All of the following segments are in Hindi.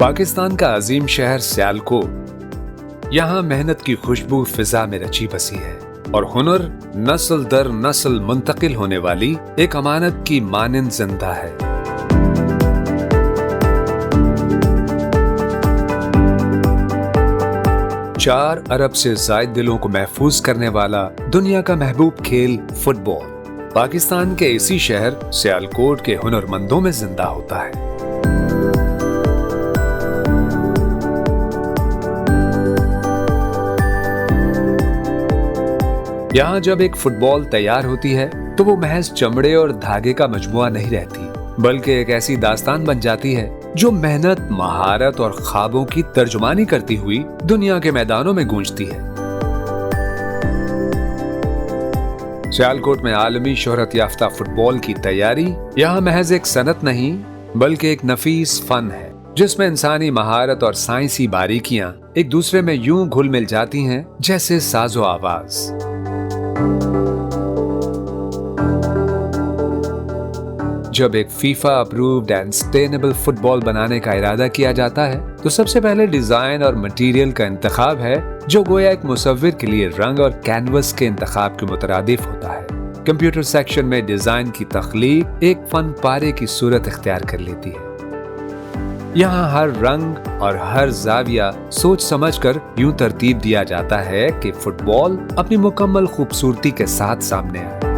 पाकिस्तान का अजीम शहर सियालकोट, यहाँ मेहनत की खुशबू फिजा में रची बसी है और हुनर नस्ल दर नस्ल मुंतकिल होने वाली एक अमानत की मानंद जिंदा है। 4 अरब से ज्यादा दिलों को महफूज करने वाला दुनिया का महबूब खेल फुटबॉल पाकिस्तान के इसी शहर सियालकोट के हुनरमंदों में जिंदा होता है। यहाँ जब एक फुटबॉल तैयार होती है तो वो महज चमड़े और धागे का मजमुआ नहीं रहती, बल्कि एक ऐसी दास्तान बन जाती है जो मेहनत, महारत और ख्वाबों की तर्जुमानी करती हुई दुनिया के मैदानों में गूंजती है। सियालकोट में आलमी शोहरत याफ्ता फुटबॉल की तैयारी यहाँ महज एक सनत नहीं बल्कि एक नफीस फन है, जिसमें इंसानी महारत और साइंसी बारीकियां एक दूसरे में यूं घुल मिल जाती हैं जैसे साजो आवाज। जब एक FIFA approved and sustainable football बनाने का इरादा किया जाता है तो सबसे पहले डिजाइन और मटेरियल का इंतखाब है, जो गोया एक मुसव्विर के लिए रंग और कैनवस के इंतखाब के मुतरादिफ होता है। कंप्यूटर सेक्शन में डिजाइन की तख्लीक एक फन पारे की सूरत इख्तियार कर लेती है। यहाँ हर रंग और हर जाविया सोच समझकर यूं तरतीब दिया जाता है कि फुटबॉल अपनी मुकम्मल खूबसूरती के साथ सामने आए।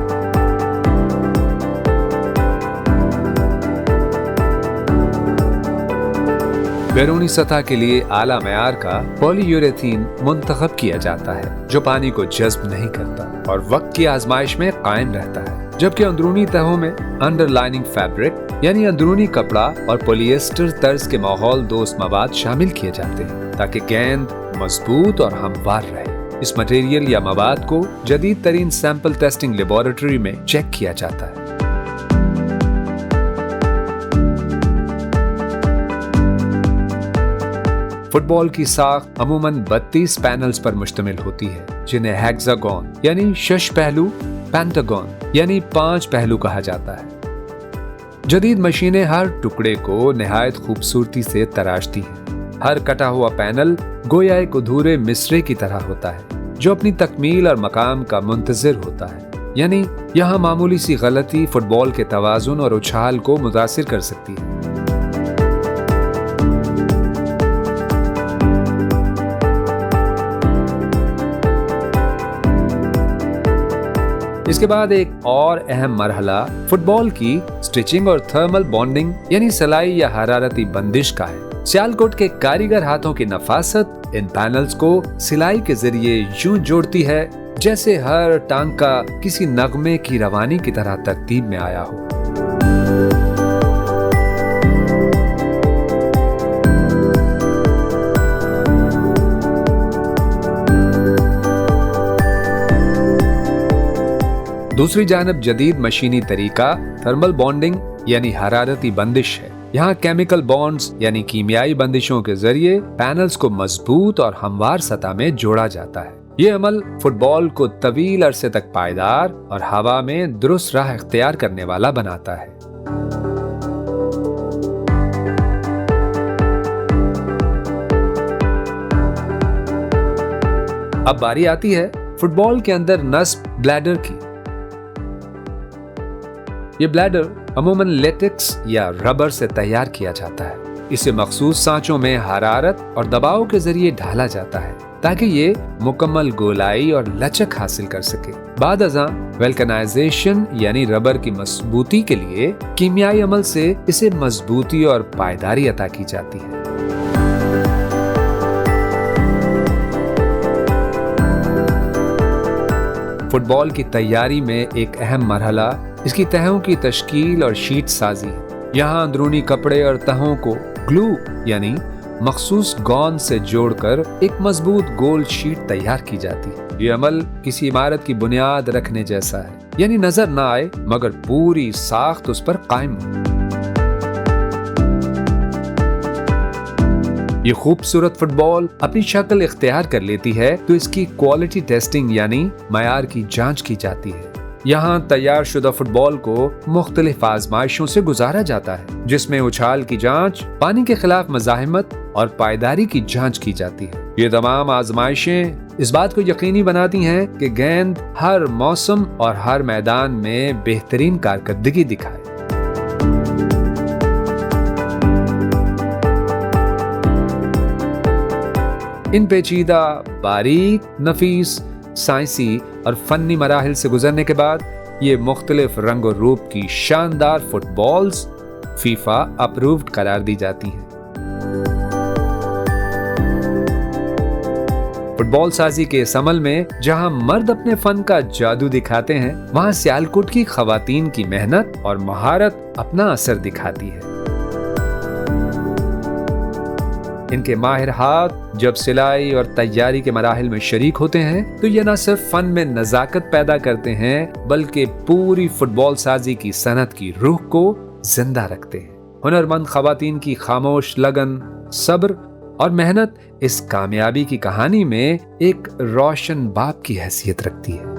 बैरूनी सतह के लिए आला मयार का पॉलीयूरेथीन मुंतखब किया जाता है, जो पानी को जज्ब नहीं करता और वक्त की आजमाइश में कायम रहता है, जबकि अंदरूनी तहों में अंडरलाइनिंग फैब्रिक यानी अंदरूनी कपड़ा और पॉलिएस्टर तर्ज के माहौल दोस्त मवाद शामिल किए जाते हैं ताकि गेंद मजबूत और हमवार रहे। इस मटेरियल या मवाद को जदीद तरीन सैंपल टेस्टिंग लेबोरेटरी में चेक किया जाता है। फुटबॉल की साख अमूमन 32 पैनल्स पर मुश्तमिल होती है, जिन्हें हेक्सागोन यानी 6 पहलू, पेंटागोन यानी 5 पहलू कहा जाता है। जदीद मशीनें हर टुकड़े को निहायत खूबसूरती से तराशती हैं। हर कटा हुआ पैनल गोया एक अधूरे मिसरे की तरह होता है, जो अपनी तकमील और मकाम का मुंतजिर होता है। यानी यहाँ मामूली सी गलती फुटबॉल के तवाजुन और उछाल को मुतासिर कर सकती है। इसके बाद एक और अहम मरहला फुटबॉल की स्टिचिंग और थर्मल बॉन्डिंग यानी सलाई या हरारती बंदिश का है। सियालकोट के कारीगर हाथों की नफासत इन पैनल्स को सिलाई के जरिए यूं जोड़ती है जैसे हर टांका किसी नगमे की रवानी की तरह तरतीब में आया हो। दूसरी जानब जदीद मशीनी तरीका थर्मल बॉन्डिंग यानी हरारती बंदिश है। यहाँ केमिकल बॉन्ड्स यानी कीमियाई बंदिशों के जरिए पैनल्स को मजबूत और हमवार सतह में जोड़ा जाता है। ये अमल फुटबॉल को तवील अरसे तक पायदार और हवा में दुरुस्त राह इख्तियार करने वाला बनाता है। अब बारी आती है फुटबॉल के अंदर नस्ब ब्लैडर की। ये ब्लैडर अमूमन लेटेक्स या रबर से तैयार किया जाता है। इसे मखसूस सांचों में हरारत और दबाव के जरिए ढाला जाता है ताकि ये मुकम्मल गोलाई और लचक हासिल कर सके। बाद अज़ां वेल्कनाइजेशन यानी रबर की मजबूती के लिए कीमियाई अमल से इसे मजबूती और पायदारी अता की जाती है। फुटबॉल की तैयारी में एक अहम मरहला इसकी तहों की तश्कील और शीट साजी है। यहाँ अंदरूनी कपड़े और तहों को ग्लू यानी मखसूस गोंद से जोड़कर एक मजबूत गोल शीट तैयार की जाती है। ये अमल किसी इमारत की बुनियाद रखने जैसा है, यानी नजर ना आए मगर पूरी साख्त उस पर कायम हो। ये खूबसूरत फुटबॉल अपनी शक्ल इख्तियार कर लेती है तो इसकी क्वालिटी टेस्टिंग यानी मयार की जांच की जाती है। यहाँ तैयार शुदा फुटबॉल को मुख्तलिफ आजमाइशों से गुजारा जाता है, जिसमें उछाल की जांच, पानी के खिलाफ मज़ाहिमत और पायदारी की जांच की जाती है। ये तमाम आजमाइशें इस बात को यकीनी बनाती हैं कि गेंद हर मौसम और हर मैदान में बेहतरीन कारकर्दगी दिखाए। इन पेचीदा, बारीक, नफीस, साइंसी और फन्नी मराहिल से गुजरने के बाद ये मुख्तलिफ रंग और रूप की शानदार फुटबॉल्स फीफा अप्रूव्ड करार दी जाती हैं। फुटबॉल साजी के इस अमल में जहां मर्द अपने फन का जादू दिखाते हैं, वहां सियालकोट की खवातीन की मेहनत और महारत अपना असर दिखाती है। इनके माहिर हाथ जब सिलाई और तैयारी के मराहिल में शरीक होते हैं तो ये न सिर्फ फन में नजाकत पैदा करते हैं, बल्कि पूरी फुटबॉल साजी की सनत की रूह को जिंदा रखते हैं। हुनरमंद खवातीन की खामोश लगन, सब्र और मेहनत इस कामयाबी की कहानी में एक रोशन बाप की हैसियत रखती है।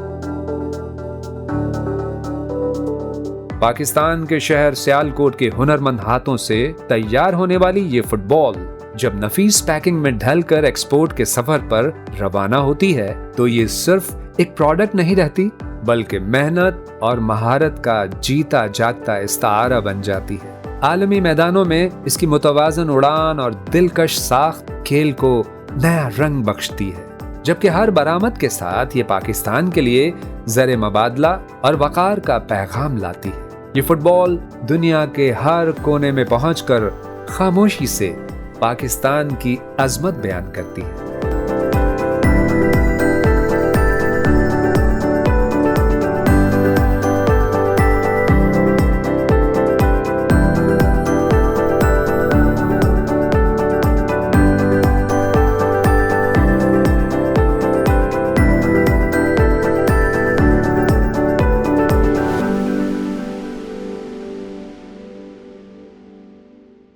पाकिस्तान के शहर सियालकोट के हुनरमंद हाथों से तैयार होने वाली ये फुटबॉल जब नफीस पैकिंग में ढलकर एक्सपोर्ट के सफर पर रवाना होती है तो ये सिर्फ एक प्रोडक्ट नहीं रहती, बल्कि मेहनत और महारत का जीता जागता इस्तारा बन जाती है। आलमी मैदानों में इसकी मुतवाज़न उड़ान और दिलकश साख्त खेल को नया रंग बख्शती है, जबकि हर बरामद के साथ ये पाकिस्तान के लिए ज़र मबादला और वक़ार का पैगाम लाती है। ये फुटबॉल दुनिया के हर कोने में पहुंचकर खामोशी से पाकिस्तान की अजमत बयान करती है।